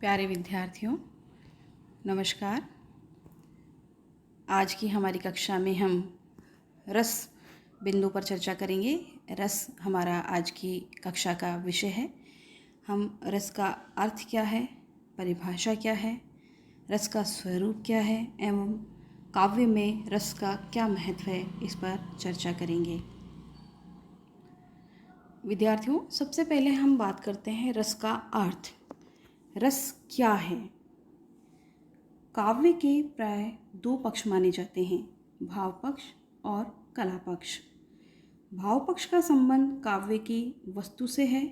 प्यारे विद्यार्थियों, नमस्कार। आज की हमारी कक्षा में हम रस बिंदु पर चर्चा करेंगे। रस हमारा आज की कक्षा का विषय है। हम रस का अर्थ क्या है, परिभाषा क्या है, रस का स्वरूप क्या है एवं काव्य में रस का क्या महत्व है, इस पर चर्चा करेंगे। विद्यार्थियों, सबसे पहले हम बात करते हैं रस का अर्थ। रस क्या है? काव्य के प्राय दो पक्ष माने जाते हैं, भाव पक्ष और कला पक्ष। भाव पक्ष का संबंध काव्य की वस्तु से है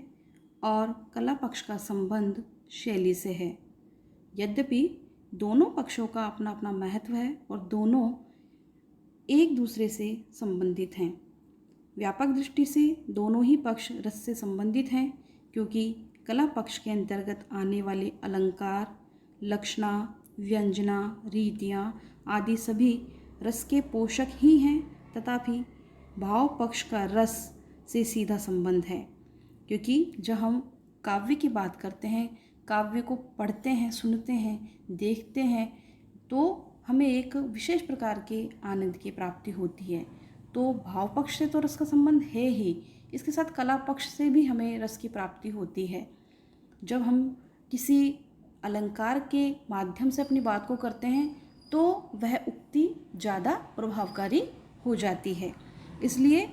और कला पक्ष का संबंध शैली से है। यद्यपि दोनों पक्षों का अपना अपना महत्व है और दोनों एक दूसरे से संबंधित हैं। व्यापक दृष्टि से दोनों ही पक्ष रस से संबंधित हैं, क्योंकि कला पक्ष के अंतर्गत आने वाले अलंकार, लक्षणा, व्यंजना, रीतियाँ आदि सभी रस के पोषक ही हैं। तथापि भाव पक्ष का रस से सीधा संबंध है, क्योंकि जब हम काव्य की बात करते हैं, काव्य को पढ़ते हैं, सुनते हैं, देखते हैं, तो हमें एक विशेष प्रकार के आनंद की प्राप्ति होती है। तो भाव पक्ष से तो रस का संबंध है ही, इसके साथ कला पक्ष से भी हमें रस की प्राप्ति होती है। जब हम किसी अलंकार के माध्यम से अपनी बात को करते हैं तो वह उक्ति ज़्यादा प्रभावकारी हो जाती है। इसलिए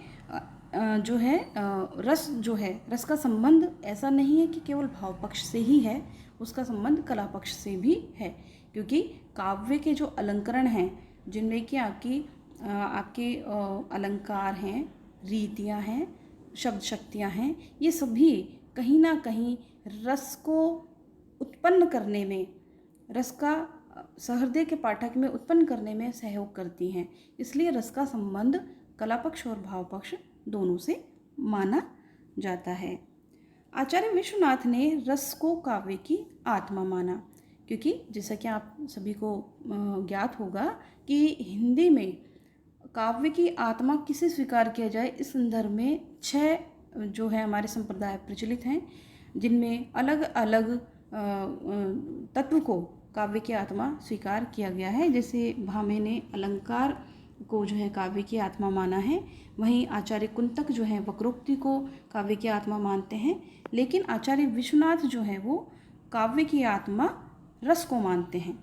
रस का संबंध ऐसा नहीं है कि केवल भाव पक्ष से ही है, उसका संबंध कला पक्ष से भी है। क्योंकि काव्य के जो अलंकरण हैं, जिनमें कि आपके अलंकार हैं, रीतियाँ हैं, शब्द शक्तियाँ हैं, ये सभी कहीं ना कहीं रस को उत्पन्न करने में, रस का सहृदय के पाठक में उत्पन्न करने में सहयोग करती हैं। इसलिए रस का संबंध कला पक्ष और भाव पक्ष दोनों से माना जाता है। आचार्य विश्वनाथ ने रस को काव्य की आत्मा माना, क्योंकि जैसा कि आप सभी को ज्ञात होगा कि हिंदी में काव्य की आत्मा किसे स्वीकार किया जाए, इस संदर्भ में 6 जो है हमारे संप्रदाय प्रचलित हैं, जिनमें अलग अलग तत्व को काव्य की आत्मा स्वीकार किया गया है। जैसे भामे ने अलंकार को जो है काव्य की आत्मा माना है, वहीं आचार्य कुंतक जो है वक्रोक्ति को काव्य की आत्मा मानते हैं, लेकिन आचार्य विश्वनाथ जो है वो काव्य की आत्मा रस को मानते हैं।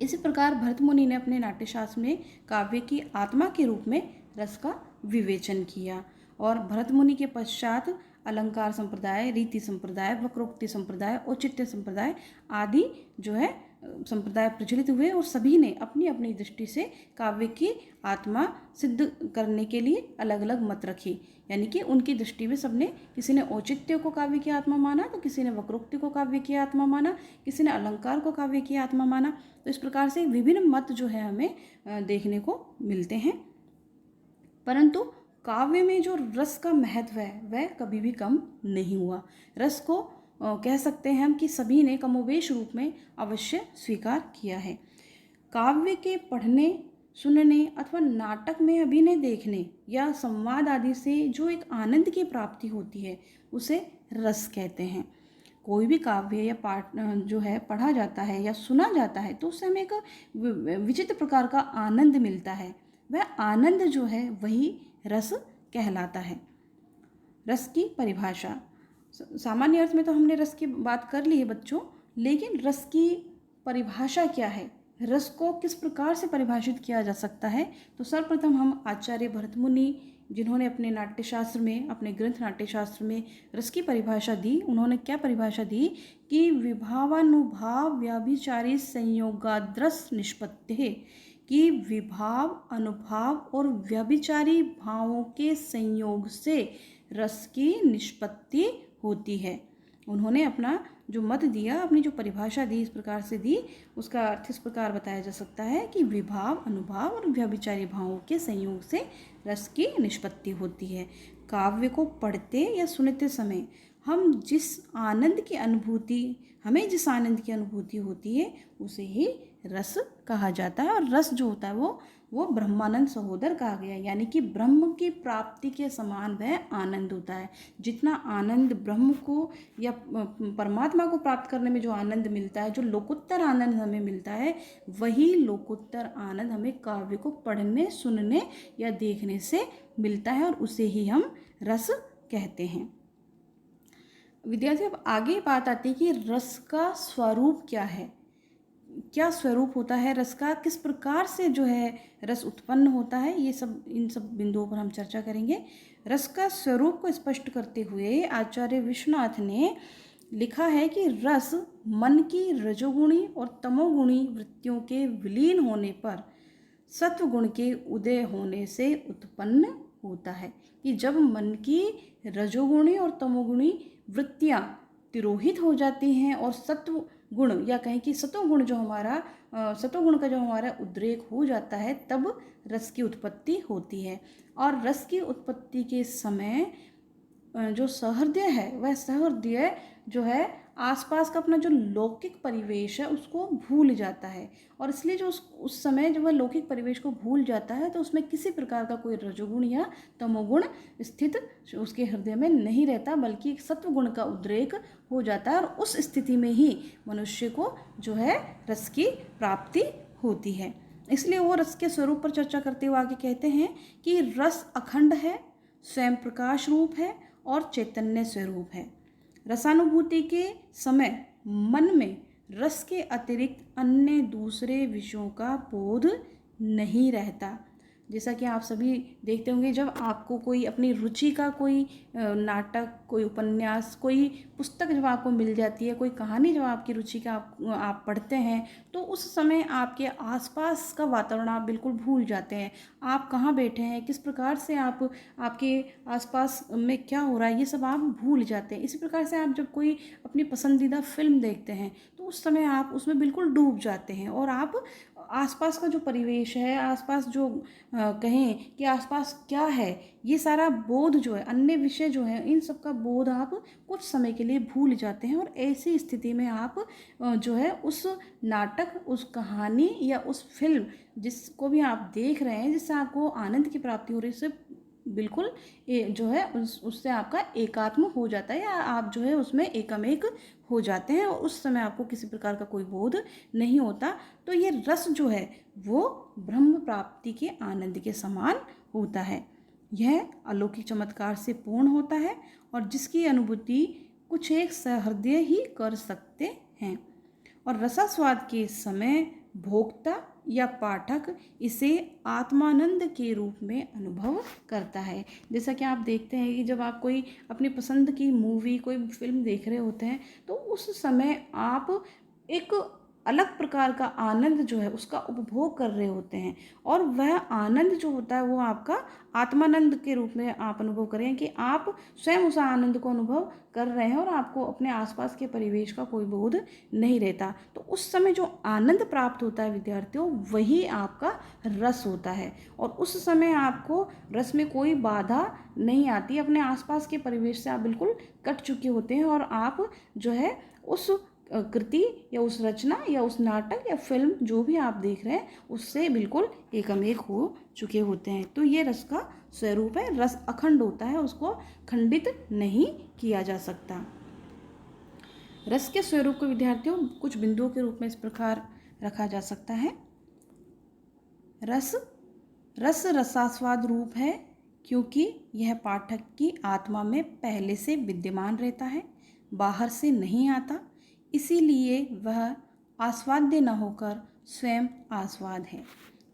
इसी प्रकार भरत मुनि ने अपने नाट्यशास्त्र में काव्य की आत्मा के रूप में रस का विवेचन किया, और भरत मुनि के पश्चात अलंकार संप्रदाय, रीति संप्रदाय, वक्रोक्ति संप्रदाय, औचित्य संप्रदाय आदि जो है संप्रदाय प्रचलित हुए, और सभी ने अपनी अपनी दृष्टि से काव्य की आत्मा सिद्ध करने के लिए अलग अलग मत रखी। यानी कि उनकी दृष्टि में सबने, किसी ने औचित्य को काव्य की आत्मा माना, तो किसी ने वक्रोक्ति को काव्य की आत्मा माना, किसी ने अलंकार को काव्य की आत्मा माना। तो इस प्रकार से विभिन्न मत जो है हमें देखने को मिलते हैं। परंतु काव्य में जो रस का महत्व है वह कभी भी कम नहीं हुआ। रस को कह सकते हैं हम कि सभी ने कमोवेश रूप में अवश्य स्वीकार किया है। काव्य के पढ़ने, सुनने अथवा नाटक में अभिनय देखने या संवाद आदि से जो एक आनंद की प्राप्ति होती है उसे रस कहते हैं। कोई भी काव्य या पाठ जो है पढ़ा जाता है या सुना जाता है तो उससे हमें एक विचित्र प्रकार का आनंद मिलता है। वह आनंद जो है वही रस कहलाता है। रस की परिभाषा, सामान्य अर्थ में तो हमने रस की बात कर ली है बच्चों, लेकिन रस की परिभाषा क्या है, रस को किस प्रकार से परिभाषित किया जा सकता है, तो सर्वप्रथम हम आचार्य भरत मुनि, जिन्होंने अपने नाट्यशास्त्र में, अपने ग्रंथ नाट्यशास्त्र में रस की परिभाषा दी, उन्होंने क्या परिभाषा दी कि विभावानुभाव व्याभिचारी संयोगाद्रस निष्पत्ति, कि विभाव, अनुभाव और व्यभिचारी भावों के संयोग से रस की निष्पत्ति होती है। उन्होंने अपना जो मत दिया, अपनी जो परिभाषा दी, इस प्रकार से दी, उसका अर्थ इस प्रकार बताया जा सकता है कि विभाव, अनुभाव और व्यभिचारी भावों के संयोग से रस की निष्पत्ति होती है। काव्य को पढ़ते या सुनते समय हम जिस आनंद की अनुभूति हमें जिस आनंद की अनुभूति होती है उसे ही रस कहा जाता है। और रस जो होता है वो ब्रह्मानंद सहोदर कहा गया है, यानी कि ब्रह्म की प्राप्ति के समान वह आनंद होता है। जितना आनंद ब्रह्म को या परमात्मा को प्राप्त करने में जो आनंद मिलता है, जो लोकोत्तर आनंद हमें मिलता है, वही लोकोत्तर आनंद हमें काव्य को पढ़ने, सुनने या देखने से मिलता है, और उसे ही हम रस कहते हैं। विद्यार्थी, अब आगे बात आती है कि रस का स्वरूप क्या है, क्या स्वरूप होता है रस का, किस प्रकार से जो है रस उत्पन्न होता है, ये सब इन सब बिंदुओं पर हम चर्चा करेंगे। रस का स्वरूप को स्पष्ट करते हुए आचार्य विश्वनाथ ने लिखा है कि रस मन की रजोगुणी और तमोगुणी वृत्तियों के विलीन होने पर सत्वगुण के उदय होने से उत्पन्न होता है। कि जब मन की रजोगुणी और तमोगुणी वृत्तियाँ तिरोहित हो जाती हैं और सत्व गुण या कहें कि सतोगुण जो हमारा सतोगुण का जो हमारा उद्रेक हो जाता है, तब रस की उत्पत्ति होती है। और रस की उत्पत्ति के समय जो सहृदय है, वह सहृदय जो है आसपास का अपना जो लौकिक परिवेश है उसको भूल जाता है। और इसलिए जो उस समय जब वह लौकिक परिवेश को भूल जाता है तो उसमें किसी प्रकार का कोई रजोगुण या तमोगुण स्थित उसके हृदय में नहीं रहता, बल्कि एक सत्वगुण का उद्रेक हो जाता है। और उस स्थिति में ही मनुष्य को जो है रस की प्राप्ति होती है। इसलिए वो रस के स्वरूप पर चर्चा करते हुए आगे कहते हैं कि रस अखंड है, स्वयं प्रकाश रूप है और चैतन्य स्वरूप है। रसानुभूति के समय मन में रस के अतिरिक्त अन्य दूसरे विषयों का बोध नहीं रहता। जैसा कि आप सभी देखते होंगे, जब आपको कोई अपनी रुचि का कोई नाटक, कोई उपन्यास, कोई पुस्तक जब आपको मिल जाती है, कोई कहानी जब आपकी रुचि का आप पढ़ते हैं, तो उस समय आपके आसपास का वातावरण आप बिल्कुल भूल जाते हैं। आप कहाँ बैठे हैं, किस प्रकार से आपके आसपास में क्या हो रहा है, ये सब आप भूल जाते हैं। इसी प्रकार से आप जब कोई अपनी पसंदीदा फिल्म देखते हैं तो उस समय आप उसमें बिल्कुल डूब जाते हैं, और आप आसपास का जो परिवेश है, आसपास जो कहें कि आसपास क्या है, ये सारा बोध जो है, अन्य विषय जो है, इन सब का बोध आप कुछ समय के लिए भूल जाते हैं। और ऐसी स्थिति में आप जो है उस नाटक, उस कहानी या उस फिल्म जिसको भी आप देख रहे हैं, जिससे आपको आनंद की प्राप्ति हो रही है, उससे बिल्कुल जो है उससे आपका एकात्म हो जाता है, या आप जो है उसमें एकमेक हो जाते हैं, और उस समय आपको किसी प्रकार का कोई बोध नहीं होता। तो ये रस जो है वो ब्रह्म प्राप्ति के आनंद के समान होता है। यह अलौकिक चमत्कार से पूर्ण होता है और जिसकी अनुभूति कुछ एक सहृदय ही कर सकते हैं। और रसास्वाद के समय भोक्ता या पाठक इसे आत्मानंद के रूप में अनुभव करता है। जैसा कि आप देखते हैं कि जब आप कोई अपनी पसंद की मूवी, कोई फिल्म देख रहे होते हैं, तो उस समय आप एक अलग प्रकार का आनंद जो है उसका उपभोग कर रहे होते हैं, और वह आनंद जो होता है वो आपका आत्मानंद के रूप में आप अनुभव करें, कि आप स्वयं उस आनंद को अनुभव कर रहे हैं और आपको अपने आसपास के परिवेश का कोई बोध नहीं रहता। तो उस समय जो आनंद प्राप्त होता है विद्यार्थियों, वही आपका रस होता है, और उस समय आपको रस में कोई बाधा नहीं आती। अपने आसपास के परिवेश से आप बिल्कुल कट चुके होते हैं, और आप जो है उस कृति या उस रचना या उस नाटक या फिल्म जो भी आप देख रहे हैं उससे बिल्कुल एकमेक हो चुके होते हैं। तो ये रस का स्वरूप है। रस अखंड होता है, उसको खंडित नहीं किया जा सकता। रस के स्वरूप को विद्यार्थियों कुछ बिंदुओं के रूप में इस प्रकार रखा जा सकता है। रस रसास्वाद रूप है क्योंकि यह पाठक की आत्मा में पहले से विद्यमान रहता है, बाहर से नहीं आता, इसीलिए वह आस्वाद्य न होकर स्वयं आस्वाद है।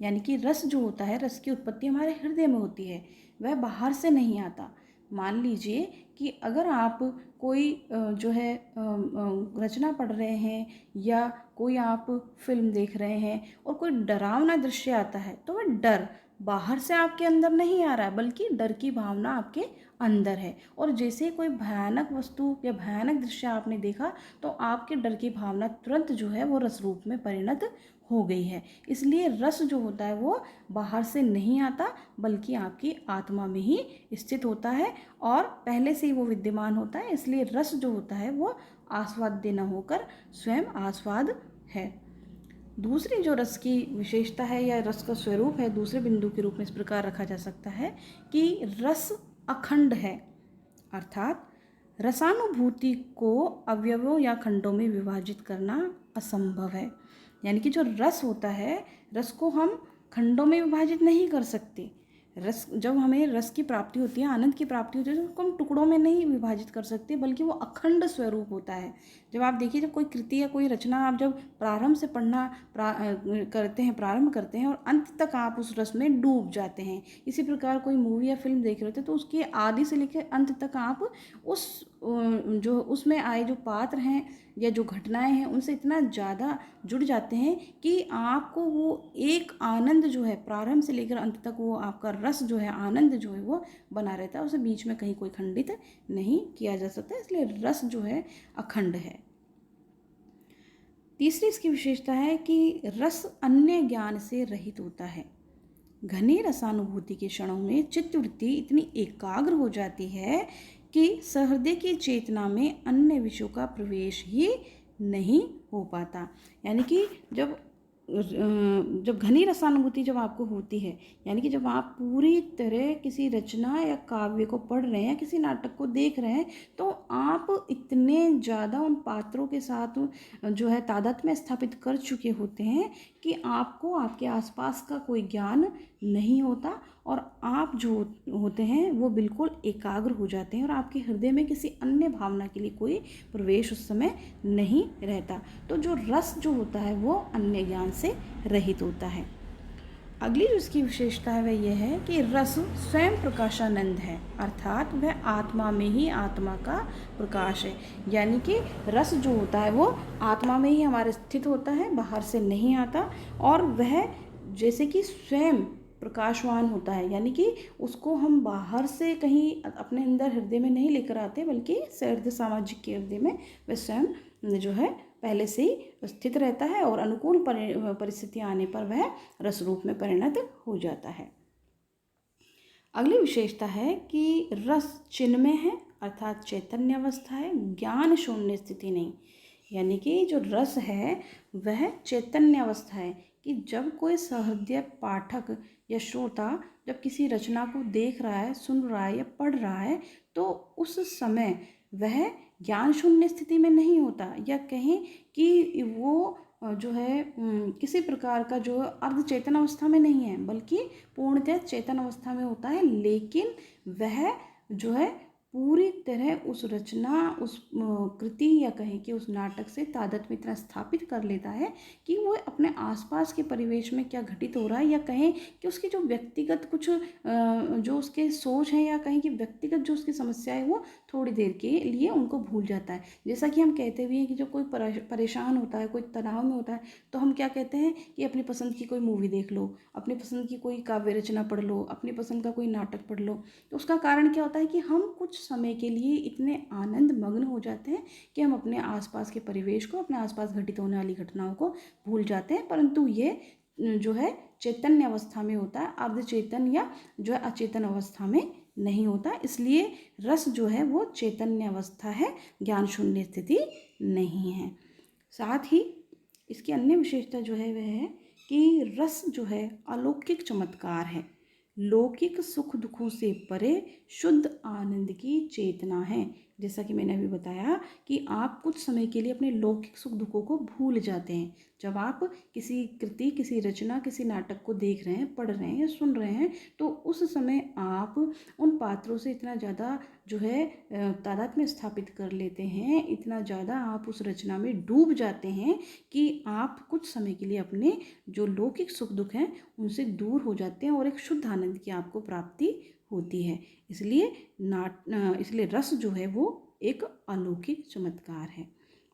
यानी कि रस जो होता है, रस की उत्पत्ति हमारे हृदय में होती है, वह बाहर से नहीं आता। मान लीजिए कि अगर आप कोई जो है रचना पढ़ रहे हैं या कोई आप फिल्म देख रहे हैं और कोई डरावना दृश्य आता है, तो वह डर बाहर से आपके अंदर नहीं आ रहा है, बल्कि डर की भावना आपके अंदर है। और जैसे कोई भयानक वस्तु या भयानक दृश्य आपने देखा तो आपके डर की भावना तुरंत जो है वो रस रूप में परिणत हो गई है। इसलिए रस जो होता है वो बाहर से नहीं आता, बल्कि आपकी आत्मा में ही स्थित होता है और पहले से ही वो विद्यमान होता है। इसलिए रस जो होता है वो आस्वाद्य न होकर स्वयं आस्वाद है। दूसरी जो रस की विशेषता है या रस का स्वरूप है, दूसरे बिंदु के रूप में इस प्रकार रखा जा सकता है कि रस अखंड है, अर्थात रसानुभूति को अवयवों या खंडों में विभाजित करना असंभव है। यानी कि जो रस होता है, रस को हम खंडों में विभाजित नहीं कर सकते। रस, जब हमें रस की प्राप्ति होती है, आनंद की प्राप्ति होती है, तो उसको हम टुकड़ों में नहीं विभाजित कर सकते, बल्कि वो अखंड स्वरूप होता है। जब आप देखिए, जब कोई कृति या कोई रचना आप जब प्रारंभ से पढ़ना प्रारंभ करते हैं और अंत तक आप उस रस में डूब जाते हैं। इसी प्रकार कोई मूवी या फिल्म देख रहे थे तो उसके आदि से लेकर अंत तक आप उस जो उसमें आए जो पात्र हैं या जो घटनाएं हैं उनसे इतना ज़्यादा जुड़ जाते हैं कि आपको वो एक आनंद जो है प्रारंभ से लेकर अंत तक, वो आपका रस जो है, आनंद जो है वो बना रहता है। उसे बीच में कहीं कोई खंडित नहीं किया जा सकता, इसलिए रस जो है अखंड है। तीसरी इसकी विशेषता है कि रस अन्य ज्ञान से रहित होता है। घनी रसानुभूति के क्षणों में चित्तवृत्ति इतनी एकाग्र हो जाती है कि सहृदय की चेतना में अन्य विषयों का प्रवेश ही नहीं हो पाता। यानी कि जब घनी रसानुभूति जब आपको होती है, यानी कि जब आप पूरी तरह किसी रचना या काव्य को पढ़ रहे हैं, किसी नाटक को देख रहे हैं, तो आप इतने ज़्यादा उन पात्रों के साथ जो है तादात्म्य में स्थापित कर चुके होते हैं कि आपको आपके आसपास का कोई ज्ञान नहीं होता और आप जो होते हैं वो बिल्कुल एकाग्र हो जाते हैं और आपके हृदय में किसी अन्य भावना के लिए कोई प्रवेश उस समय नहीं रहता। तो जो रस जो होता है वो अन्य ज्ञान से रहित होता है। अगली जो इसकी विशेषता है वह यह है कि रस स्वयं प्रकाशानंद है, अर्थात वह आत्मा में ही आत्मा का प्रकाश है। यानी कि रस जो होता है वो आत्मा में ही हमारे स्थित होता है, बाहर से नहीं आता, और वह जैसे कि स्वयं प्रकाशवान होता है। यानी कि उसको हम बाहर से कहीं अपने अंदर हृदय में नहीं लेकर आते, बल्कि हृदय सामाजिक के हृदय में वह स्वयं जो है पहले से ही स्थित रहता है और अनुकूल परिस्थितियाँ आने पर वह रस रूप में परिणत हो जाता है। अगली विशेषता है कि रस चिन्मय है, अर्थात चैतन्य अवस्था है, ज्ञान शून्य स्थिति नहीं। यानी कि जो रस है वह चैतन्य अवस्था है कि जब कोई सहृदय पाठक या श्रोता जब किसी रचना को देख रहा है, सुन रहा है या पढ़ रहा है, तो उस समय वह ज्ञान शून्य स्थिति में नहीं होता, या कहें कि वो जो है किसी प्रकार का जो अर्ध चेतन अवस्था में नहीं है, बल्कि पूर्णतः चेतन अवस्था में होता है। लेकिन वह जो है पूरी तरह उस रचना, उस कृति या कहें कि उस नाटक से तादात्म्य में इतना स्थापित कर लेता है कि वो अपने आसपास के परिवेश में क्या घटित हो रहा है, या कहें कि उसकी जो व्यक्तिगत कुछ जो उसके सोच है, या कहें कि व्यक्तिगत जो उसकी समस्या है, वो थोड़ी देर के लिए उनको भूल जाता है। जैसा कि हम कहते भी हैं कि जब कोई परेशान होता है, कोई तनाव में होता है, तो हम क्या कहते हैं कि अपनी पसंद की कोई मूवी देख लो, अपनी पसंद की कोई काव्य रचना पढ़ लो, अपनी पसंद का कोई नाटक पढ़ लो। तो उसका कारण क्या होता है कि हम कुछ समय के लिए इतने आनंद मग्न हो जाते हैं कि हम अपने आसपास के परिवेश को, अपने आसपास घटित होने वाली घटनाओं को भूल जाते हैं। परंतु ये जो है चैतन्य अवस्था में होता है, अर्धचेतन या जो है अचेतन अवस्था में नहीं होता। इसलिए रस जो है वो चैतन्य अवस्था है, ज्ञान शून्य स्थिति नहीं है। साथ ही इसकी अन्य विशेषता जो है वह है कि रस जो है अलौकिक चमत्कार है, लौकिक सुख दुखों से परे शुद्ध आनंद की चेतना है। जैसा कि मैंने अभी बताया कि आप कुछ समय के लिए अपने लौकिक सुख दुखों को भूल जाते हैं। जब आप किसी कृति, किसी रचना, किसी नाटक को देख रहे हैं, पढ़ रहे हैं, सुन रहे हैं, तो उस समय आप उन पात्रों से इतना ज़्यादा जो है तादात्म्य में स्थापित कर लेते हैं, इतना ज़्यादा आप उस रचना में डूब जाते हैं कि आप कुछ समय के लिए अपने जो लौकिक सुख दुख हैं उनसे दूर हो जाते हैं और एक शुद्ध आनंद की आपको प्राप्ति होती है। इसलिए रस जो है वो एक अलौकिक चमत्कार है।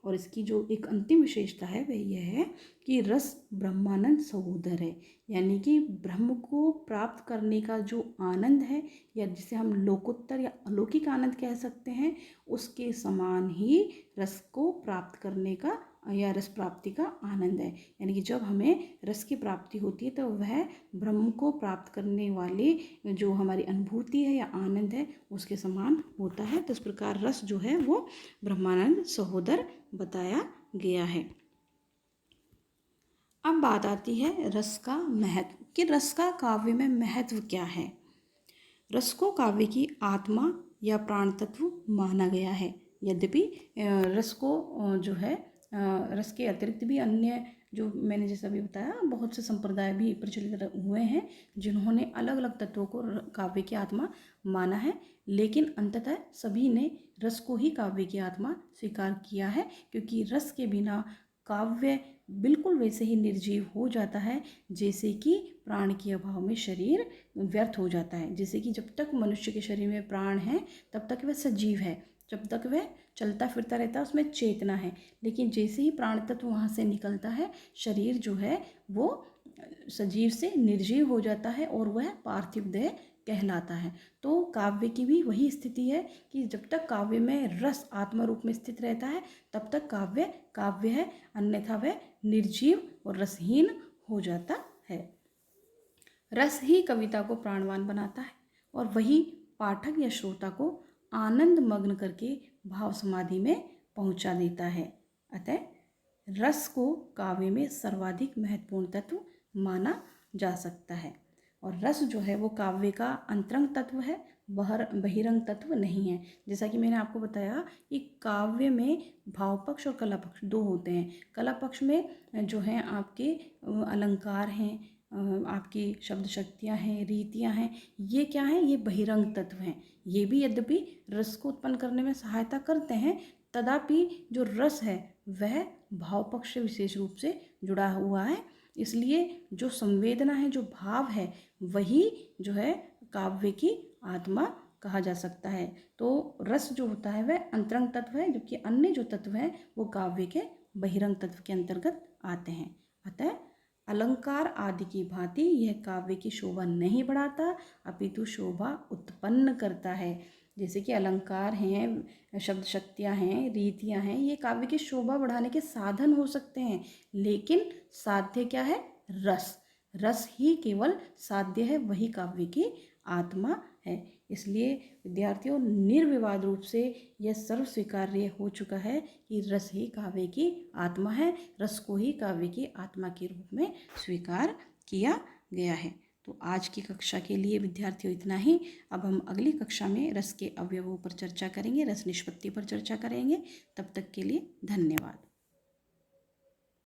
और इसकी जो एक अंतिम विशेषता है वह यह है कि रस ब्रह्मानंद सहोदर है, यानी कि ब्रह्म को प्राप्त करने का जो आनंद है, या जिसे हम लोकोत्तर या अलौकिक आनंद कह सकते हैं, उसके समान ही रस को प्राप्त करने का या रस प्राप्ति का आनंद है। यानी कि जब हमें रस की प्राप्ति होती है तो वह ब्रह्म को प्राप्त करने वाली जो हमारी अनुभूति है या आनंद है उसके समान होता है। तो इस प्रकार रस जो है वो ब्रह्मानंद सहोदर बताया गया है। अब बात आती है रस का महत्व, कि रस का काव्य में महत्व क्या है। रस को काव्य की आत्मा या प्राण तत्व माना गया है। यद्यपि रस को जो है रस के अतिरिक्त भी अन्य, जो मैंने जैसा भी बताया, बहुत से संप्रदाय भी प्रचलित हुए हैं जिन्होंने अलग अलग तत्वों को काव्य की आत्मा माना है, लेकिन अंततः सभी ने रस को ही काव्य की आत्मा स्वीकार किया है, क्योंकि रस के बिना काव्य बिल्कुल वैसे ही निर्जीव हो जाता है जैसे कि प्राण के अभाव में शरीर व्यर्थ हो जाता है। जैसे कि जब तक मनुष्य के शरीर में प्राण है तब तक वह सजीव है, जब तक वह चलता फिरता रहता है उसमें चेतना है, लेकिन जैसे ही प्राण तत्व वहाँ से निकलता है शरीर जो है वो सजीव से निर्जीव हो जाता है और वह पार्थिव देह कहलाता है। तो काव्य की भी वही स्थिति है कि जब तक काव्य में रस आत्मा रूप में स्थित रहता है तब तक काव्य काव्य है, अन्यथा वह निर्जीव और रसहीन हो जाता है। रस ही कविता को प्राणवान बनाता है और वही पाठक या श्रोता को आनंद मग्न करके भाव समाधि में पहुंचा देता है। अतः रस को काव्य में सर्वाधिक महत्वपूर्ण तत्व माना जा सकता है। और रस जो है वो काव्य का अंतरंग तत्व है, बहिरंग तत्व नहीं है। जैसा कि मैंने आपको बताया कि काव्य में भाव पक्ष और कला पक्ष दो होते हैं। कला पक्ष में जो है आपके अलंकार हैं, आपकी शब्द शक्तियाँ हैं, रीतियाँ हैं, ये क्या हैं, ये बहिरंग तत्व हैं। ये भी यद्यपि रस को उत्पन्न करने में सहायता करते हैं, तथापि जो रस है वह भाव पक्ष से विशेष रूप से जुड़ा हुआ है। इसलिए जो संवेदना है, जो भाव है, वही जो है काव्य की आत्मा कहा जा सकता है। तो रस जो होता है वह अंतरंग तत्व है, जबकि अन्य जो तत्व हैं वो काव्य के बहिरंग तत्व के अंतर्गत आते हैं। अतः अलंकार आदि की भांति यह काव्य की शोभा नहीं बढ़ाता अपितु शोभा उत्पन्न करता है। जैसे कि अलंकार हैं, शब्द शक्तियाँ हैं, रीतियाँ हैं, ये काव्य की शोभा बढ़ाने के साधन हो सकते हैं, लेकिन साध्य क्या है, रस। रस ही केवल साध्य है, वही काव्य की आत्मा है। इसलिए विद्यार्थियों, निर्विवाद रूप से यह सर्व स्वीकार्य हो चुका है कि रस ही काव्य की आत्मा है। रस को ही काव्य की आत्मा के रूप में स्वीकार किया गया है। तो आज की कक्षा के लिए विद्यार्थियों इतना ही। अब हम अगली कक्षा में रस के अवयवों पर चर्चा करेंगे, रस निष्पत्ति पर चर्चा करेंगे। तब तक के लिए धन्यवाद।